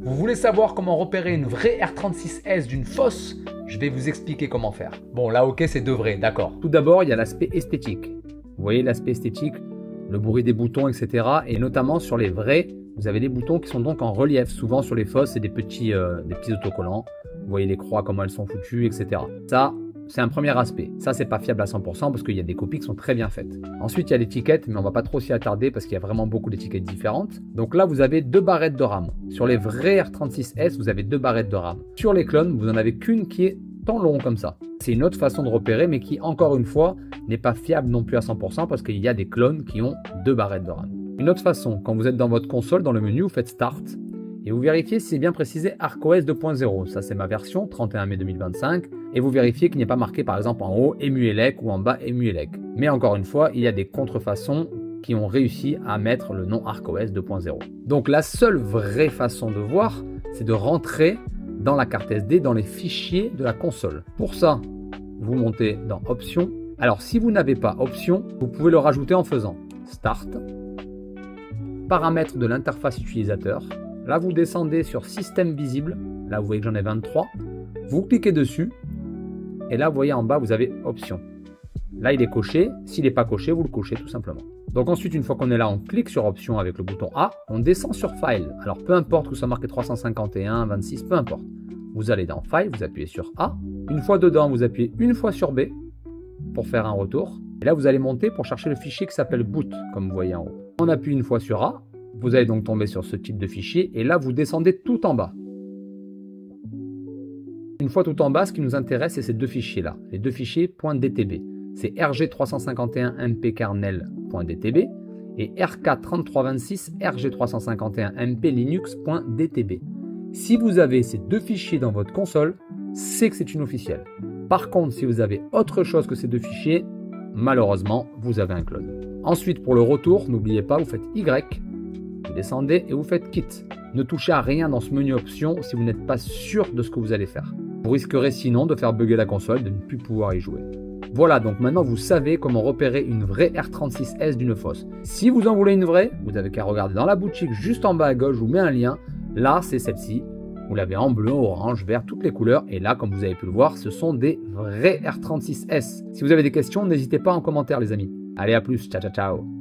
Vous voulez savoir comment repérer une vraie R36S d'une fausse? Je vais vous expliquer comment faire. Bon, là, ok, c'est deux vrais, d'accord. Tout d'abord, il y a l'aspect esthétique. Vous voyez l'aspect esthétique, le bruit des boutons, etc. Et notamment sur les vrais, vous avez des boutons qui sont donc en relief. Souvent sur les fausses, c'est des petits autocollants. Vous voyez les croix, comment elles sont foutues, etc. Ça, c'est un premier aspect. Ça, c'est pas fiable à 100% parce qu'il y a des copies qui sont très bien faites. Ensuite, il y a l'étiquette, mais on va pas trop s'y attarder parce qu'il y a vraiment beaucoup d'étiquettes différentes. Donc là, vous avez deux barrettes de RAM. Sur les vrais R36S, vous avez deux barrettes de RAM. Sur les clones, vous en avez qu'une qui est tant long comme ça. C'est une autre façon de repérer, mais qui, encore une fois, n'est pas fiable non plus à 100% parce qu'il y a des clones qui ont deux barrettes de RAM. Une autre façon, quand vous êtes dans votre console, dans le menu, vous faites Start et vous vérifiez si c'est bien précisé ArcOS 2.0. Ça, c'est ma version, 31 mai 2025. Et vous vérifiez qu'il n'y a pas marqué, par exemple, en haut EmuElec ou en bas EmuElec. Mais encore une fois, il y a des contrefaçons qui ont réussi à mettre le nom ArcOS 2.0. Donc, la seule vraie façon de voir, c'est de rentrer dans la carte SD, dans les fichiers de la console. Pour ça, vous montez dans Options. Alors, si vous n'avez pas Options, vous pouvez le rajouter en faisant Start, Paramètres de l'interface utilisateur. Là, vous descendez sur Système visible. Là, vous voyez que j'en ai 23. Vous cliquez dessus. Et là, vous voyez en bas, vous avez Options. Là, il est coché. S'il n'est pas coché, vous le cochez tout simplement. Donc ensuite, une fois qu'on est là, on clique sur Options avec le bouton A. On descend sur File. Alors, peu importe que ce soit marqué 351, 26, peu importe. Vous allez dans File, vous appuyez sur A. Une fois dedans, vous appuyez une fois sur B pour faire un retour. Et là, vous allez monter pour chercher le fichier qui s'appelle boot, comme vous voyez en haut. On appuie une fois sur A. Vous allez donc tomber sur ce type de fichier. Et là, vous descendez tout en bas. Une fois tout en bas, ce qui nous intéresse, c'est ces deux fichiers-là. Les deux fichiers .dtb. C'est rg351mpkernel.dtb et rk3326 rg351mplinux.dtb. Si vous avez ces deux fichiers dans votre console, c'est que c'est une officielle. Par contre, si vous avez autre chose que ces deux fichiers, malheureusement, vous avez un clone. Ensuite, pour le retour, n'oubliez pas, vous faites Y, vous descendez et vous faites Quitte. Ne touchez à rien dans ce menu options si vous n'êtes pas sûr de ce que vous allez faire. Vous risquerez sinon de faire bugger la console, de ne plus pouvoir y jouer. Voilà, donc maintenant vous savez comment repérer une vraie R36S d'une fausse. Si vous en voulez une vraie, vous n'avez qu'à regarder dans la boutique juste en bas à gauche, je vous mets un lien. Là, c'est celle-ci. Vous l'avez en bleu, orange, vert, toutes les couleurs. Et là, comme vous avez pu le voir, ce sont des vrais R36S. Si vous avez des questions, n'hésitez pas en commentaire, les amis. Allez, à plus. Ciao, ciao, ciao.